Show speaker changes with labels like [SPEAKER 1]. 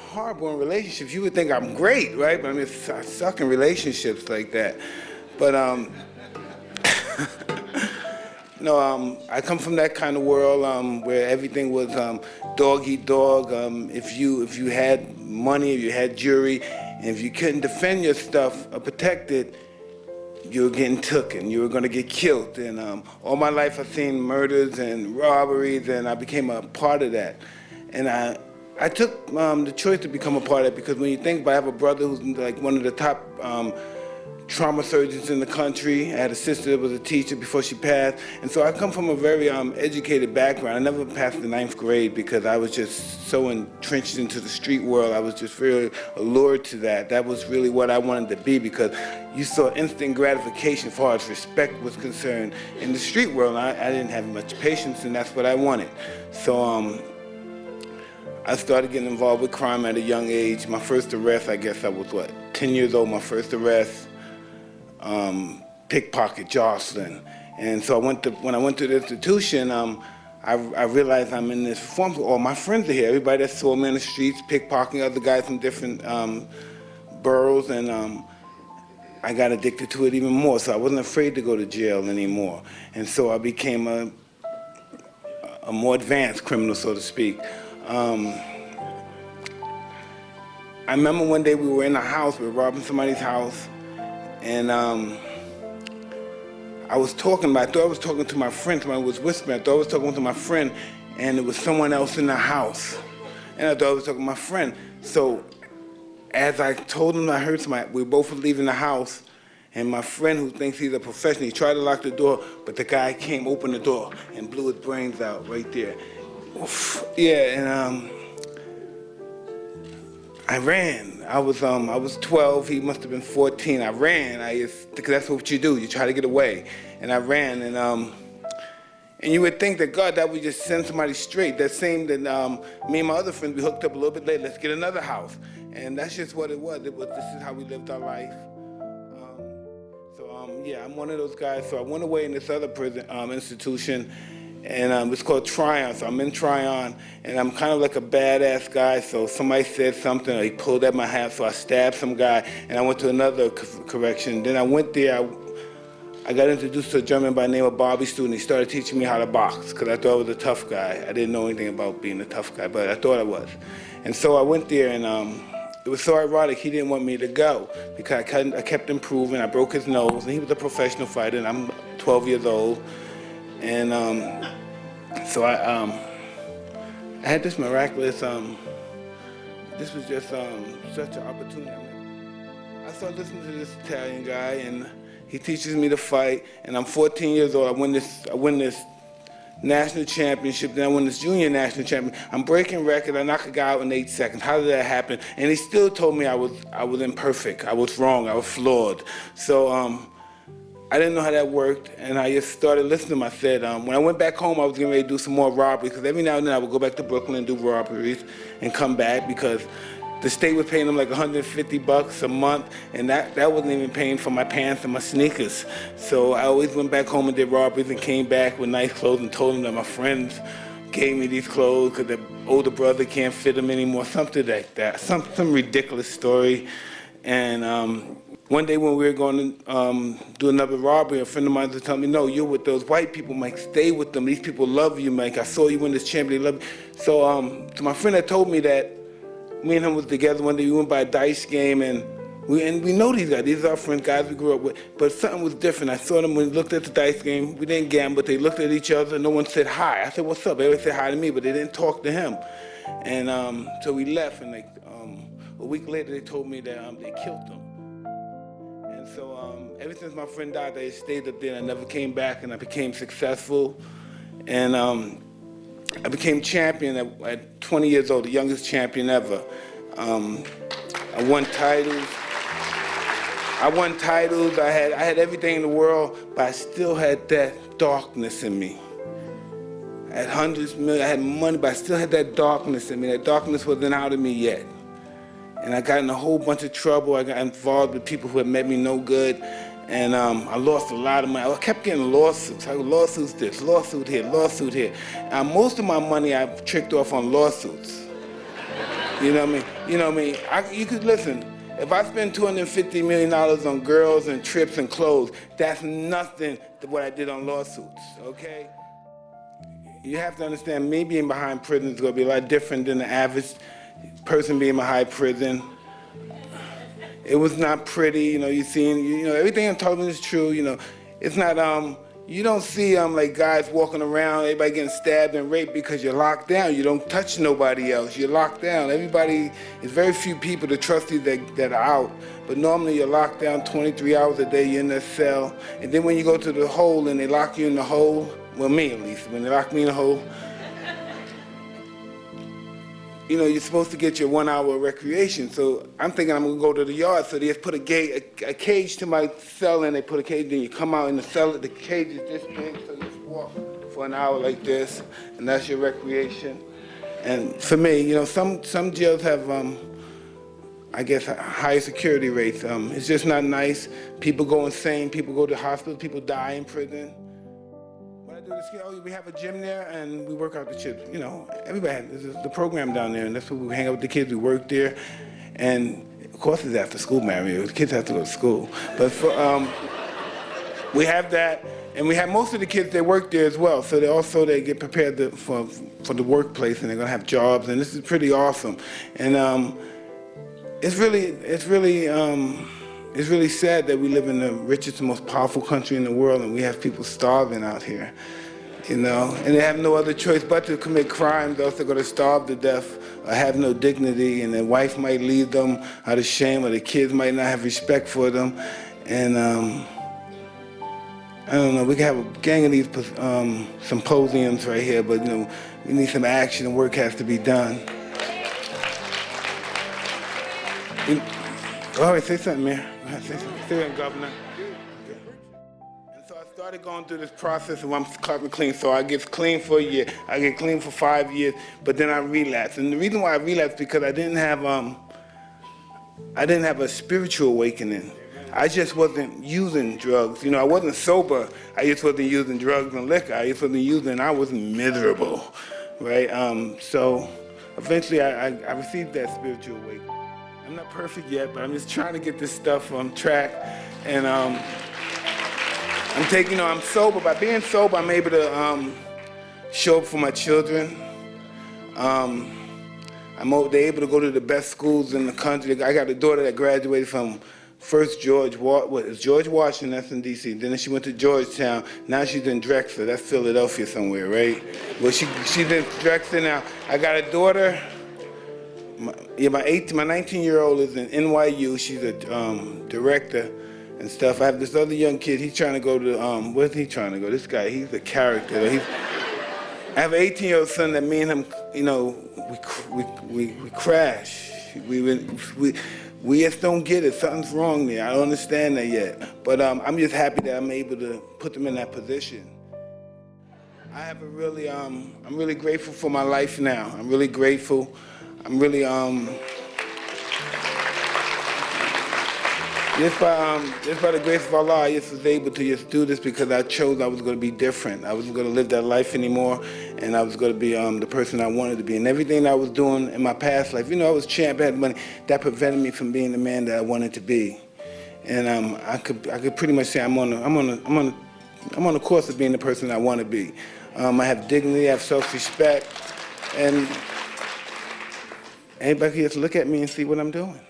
[SPEAKER 1] horrible in relationships. You would think I'm great, right? But I mean, I suck in relationships like that. But no, I come from that kind of world where everything was dog eat dog. If you had money, if you had jewelry, and if you couldn't defend your stuff or protect it, you were getting taken. You were going to get killed. And all my life I've seen murders and robberies, and I became a part of that. And I took the choice to become a part of it because when you think about it, I have a brother who's like one of the top trauma surgeons in the country. I had a sister that was a teacher before she passed. And so I come from a very educated background. I never passed the 9th grade because I was just so entrenched into the street world. I was just really allured to that. That was really what I wanted to be because you saw instant gratification as far as respect was concerned in the street world. I didn't have much patience, and that's what I wanted. So I started getting involved with crime at a young age. My first arrest, I guess I was, 10 years old, my first arrest. Pickpocket, jostling. And so when I went to the institution, I realized I'm in this reform. All my friends are here. Everybody that saw me in the streets, pickpocketing, other guys from different boroughs, and I got addicted to it even more. So I wasn't afraid to go to jail anymore. And so I became a more advanced criminal, so to speak. I remember one day we were in a house, we were robbing somebody's house, and I thought I was talking to my friend. Somebody was whispering. I thought I was talking to my friend, and it was someone else in the house. And I thought I was talking to my friend. So as I told him I heard somebody, we both were leaving the house, and my friend, who thinks he's a professional, he tried to lock the door, but the guy came, opened the door, and blew his brains out right there. Oof. Yeah, and I ran. I was 12, he must have been 14. I ran, because that's what you do, you try to get away. And I ran, and you would think that God, that would just send somebody straight. That same that me and my other friends, we hooked up a little bit later, let's get another house. And that's just what it was. This is how we lived our life. Yeah, I'm one of those guys. So I went away in this other prison institution, and it's called Tryon. So I'm in Tryon, and I'm kind of like a badass guy. So somebody said something, or he pulled at my hat, so I stabbed some guy, and I went to another correction. Then I went there. I got introduced to a German by the name of Bobby Student. He started teaching me how to box because I thought I was a tough guy. I didn't know anything about being a tough guy, but I thought I was. And so I went there, and it was so ironic. He didn't want me to go because I kept improving. I broke his nose, and he was a professional fighter, and I'm 12 years old. And so I had this miraculous, this was just such an opportunity. I started listening to this Italian guy, and he teaches me to fight, and I'm 14 years old. I win this national championship, then I win this junior national championship. I'm breaking record, I knock a guy out in 8 seconds. How did that happen? And he still told me I was imperfect, I was wrong, I was flawed. So I didn't know how that worked, and I just started listening to him. I said, when I went back home, I was getting ready to do some more robberies, because every now and then I would go back to Brooklyn and do robberies and come back, because the state was paying them like $150 a month, and that wasn't even paying for my pants and my sneakers. So I always went back home and did robberies and came back with nice clothes and told them that my friends gave me these clothes because their older brother can't fit them anymore, something like that, some ridiculous story. And one day when we were going to do another robbery, a friend of mine was telling me, no, you're with those white people, Mike, stay with them. These people love you, Mike. I saw you win this champion, they love you. So my friend had told me that me and him was together one day, we went by a dice game, and we know these guys. These are our friends, guys we grew up with. But something was different. I saw them when we looked at the dice game. We didn't gamble, but they looked at each other. No one said hi. I said, what's up? Everybody said hi to me, but they didn't talk to him. And so we left, and a week later they told me that they killed them. And so ever since my friend died, I stayed up there, and I never came back, and I became successful. And I became champion at 20 years old, the youngest champion ever. I won titles. I had everything in the world, but I still had that darkness in me. I had hundreds of millions, I had money, but I still had that darkness in me. That darkness wasn't out of me yet. And I got in a whole bunch of trouble. I got involved with people who had made me no good. And I lost a lot of money. I kept getting lawsuits. Lawsuits this, lawsuit here, lawsuit here. Most of my money I've tricked off on lawsuits. You know what I mean? You know what I mean? You could listen. If I spend $250 million on girls and trips and clothes, that's nothing to what I did on lawsuits, okay? You have to understand, me being behind prison is going to be a lot different than the average person being behind prison. It was not pretty, you seen, everything I'm talking is true, It's not, you don't see like guys walking around, everybody getting stabbed and raped because you're locked down. You don't touch nobody else. You're locked down. There's very few people to trust you that are out. But normally you're locked down 23 hours a day. You're in a cell. And then when you go to the hole and they lock you in the hole, well, me at least, when they lock me in the hole, you're supposed to get your 1 hour of recreation. So I'm thinking I'm gonna go to the yard. So they just put a cage to my cell, and they put a cage, then you come out in the cell, the cage is this big, so you just walk for an hour like this, and that's your recreation. And for me, some jails have, I guess, higher security rates. It's just not nice. People go insane, people go to hospitals, people die in prison. We have a gym there, and we work out the kids. Everybody has the program down there, and that's where we hang out with the kids. We work there, and of course it's after school, Mario. The kids have to go to school. But we have that, and we have most of the kids, they work there as well. So they get prepared for the workplace, and they're gonna have jobs, and this is pretty awesome. And it's really sad that we live in the richest and most powerful country in the world, and we have people starving out here, and they have no other choice but to commit crimes, else they're going to starve to death or have no dignity, and their wife might leave them out of shame, or the kids might not have respect for them. And I don't know, we can have a gang of these symposiums right here, but we need some action, and work has to be done. All right, say something, Mayor. Say something, Governor. And so I started going through this process of I'm carbon clean. So I get clean for a year. I get clean for 5 years, but then I relapse. And the reason why I relapsed is because I didn't have a spiritual awakening. I just wasn't using drugs. I wasn't sober. I just wasn't using drugs and liquor. I just wasn't using. I was miserable, right? So eventually I received that spiritual awakening. I'm not perfect yet, but I'm just trying to get this stuff on track. And I'm sober. By being sober, I'm able to show up for my children. They're able to go to the best schools in the country. I got a daughter that graduated from first George Washington, that's in D.C. Then she went to Georgetown. Now she's in Drexel. That's Philadelphia somewhere, right? Well, she's in Drexel now. I got a daughter. My 19-year-old is in NYU. She's a director and stuff. I have this other young kid. He's trying to go to where's he trying to go? This guy, he's a character. I have an 18-year-old son that me and him, we crash. We just don't get it. Something's wrong there. I don't understand that yet. But I'm just happy that I'm able to put them in that position. I have I'm really grateful for my life now. I'm really grateful. I'm really, just by the grace of Allah, I just was able to just do this because I chose I was going to be different. I wasn't going to live that life anymore, and I was going to be the person I wanted to be. And everything I was doing in my past life, I was champ, I had money, that prevented me from being the man that I wanted to be. And I could pretty much say I'm on the course of being the person I want to be. I have dignity, I have self-respect, and anybody can just look at me and see what I'm doing.